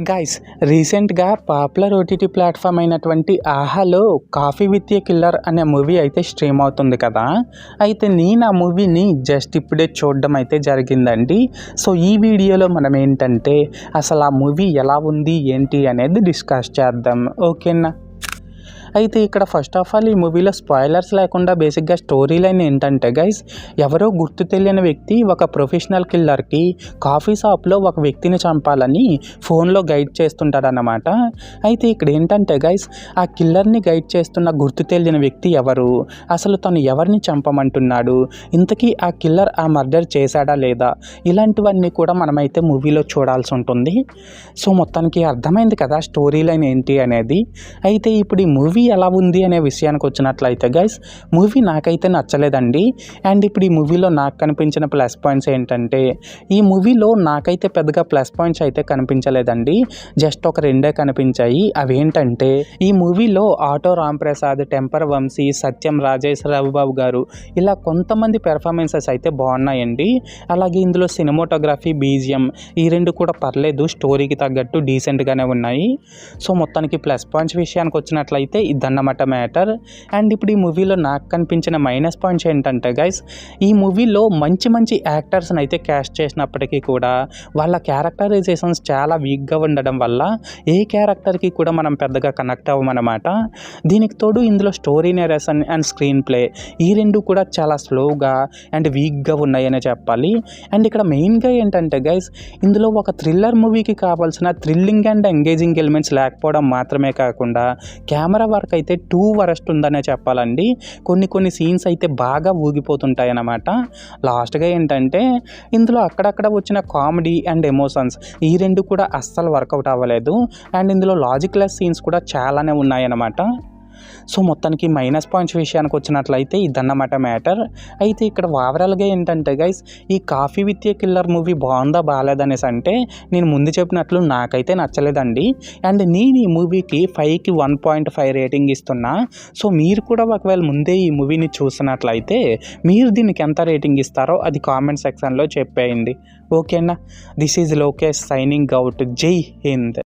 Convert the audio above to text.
Guys, రీసెంట్గా popular OTT platform అయినటువంటి ఆహాలో కాఫీ విత్ ఏ కిల్లర్ అనే మూవీ అయితే స్ట్రీమ్ అవుతుంది కదా. అయితే నేను ఆ మూవీని జస్ట్ ఇప్పుడే చూడడం అయితే జరిగిందండి. సో ఈ వీడియోలో మనం ఏంటంటే అసలు ఆ మూవీ ఎలా ఉంది ఏంటి అనేది డిస్కస్ చేద్దాం, ఓకేనా. అయితే ఇక్కడ ఫస్ట్ ఆఫ్ ఆల్ ఈ మూవీలో స్పాయిలర్స్ లేకుండా బేసిక్గా స్టోరీ లైన్ ఏంటంటే గైస్, ఎవరో గుర్తు తెలియని వ్యక్తి ఒక ప్రొఫెషనల్ కిల్లర్కి కాఫీ షాప్లో ఒక వ్యక్తిని చంపాలని ఫోన్లో గైడ్ చేస్తుంటాడన్నమాట. అయితే ఇక్కడ ఏంటంటే గైస్, ఆ కిల్లర్ని గైడ్ చేస్తున్న గుర్తు తెలియని వ్యక్తి ఎవరు, అసలు తను ఎవరిని చంపమంటున్నాడు, ఇంతకీ ఆ కిల్లర్ ఆ మర్డర్ చేశాడా లేదా, ఇలాంటివన్నీ కూడా మనమైతే మూవీలో చూడాల్సి ఉంటుంది. సో మొత్తానికి అర్థమైంది కదా స్టోరీ లైన్ ఏంటి అనేది. అయితే ఇప్పుడు ఈ మూవీ ఎలా ఉంది అనే విషయానికి వచ్చినట్లయితే గైస్, మూవీ నాకైతే నచ్చలేదండి. అండ్ ఇప్పుడు ఈ మూవీలో నాకు కనిపించిన ప్లస్ పాయింట్స్ ఏంటంటే, ఈ మూవీలో నాకైతే పెద్దగా ప్లస్ పాయింట్స్ అయితే కనిపించలేదండి. జస్ట్ ఒక రెండే కనిపించాయి. అవేంటంటే, ఈ మూవీలో ఆటో రాంప్రసాద్, టెంపర్ వంశీ, సత్యం రాజేష్, రవిబాబు గారు ఇలా కొంతమంది పెర్ఫార్మెన్సెస్ అయితే బాగున్నాయండి. అలాగే ఇందులో సినిమాటోగ్రఫీ, బీజిఎం ఈ రెండు కూడా పర్లేదు, స్టోరీకి తగ్గట్టు డీసెంట్గానే ఉన్నాయి. సో మొత్తానికి ప్లస్ పాయింట్స్ విషయానికి వచ్చినట్లయితే ఇదన్నమాట మ్యాటర్. అండ్ ఇప్పుడు ఈ మూవీలో నాకు కనిపించిన మైనస్ పాయింట్స్ ఏంటంటే గైస్, ఈ మూవీలో మంచి మంచి యాక్టర్స్ని అయితే క్యాస్ట్ చేసినప్పటికీ కూడా వాళ్ళ క్యారెక్టరైజేషన్స్ చాలా వీక్గా ఉండడం వల్ల ఏ క్యారెక్టర్కి కూడా మనం పెద్దగా కనెక్ట్ అవ్వమన్నమాట. దీనికి తోడు ఇందులో story narration and screen play ఈ రెండు కూడా చాలా స్లోగా అండ్ వీక్గా ఉన్నాయనే చెప్పాలి. అండ్ ఇక్కడ మెయిన్గా ఏంటంటే గైస్, ఇందులో ఒక థ్రిల్లర్ మూవీకి కావాల్సిన థ్రిల్లింగ్ అండ్ ఎంగేజింగ్ ఎలిమెంట్స్ లేకపోవడం మాత్రమే కాకుండా కెమెరా వర్క్ అయితే టూ వరస్ట్ ఉందనే చెప్పాలండి. కొన్ని సీన్స్ అయితే బాగా ఊగిపోతుంటాయి అన్నమాట. లాస్ట్గా ఏంటంటే, ఇందులో అక్కడక్కడ వచ్చిన కామెడీ అండ్ ఎమోషన్స్ ఈ రెండు కూడా అస్సలు వర్కౌట్ అవ్వలేదు. అండ్ ఇందులో లాజిక్లెస్ సీన్స్ కూడా చాలానే ఉన్నాయన్నమాట. సో మొత్తానికి మైనస్ పాయింట్స్ విషయానికి వచ్చినట్లయితే ఇదన్నమాట మ్యాటర్. అయితే ఇక్కడ ఓవరాల్గా ఏంటంటే గైస్, ఈ coffee with a killer movie బాగుందా బాగాలేదనేసి అంటే, నేను ముందు చెప్పినట్లు నాకైతే నచ్చలేదండి. అండ్ నేను ఈ మూవీకి 5కి 1.5 రేటింగ్ ఇస్తున్నా. సో మీరు కూడా ఒకవేళ ముందే ఈ మూవీని చూసినట్లయితే మీరు దీనికి ఎంత రేటింగ్ ఇస్తారో అది కామెంట్ సెక్షన్లో చెప్పేయండి, ఓకేనా. This is Lokesh signing out. జై హింద్.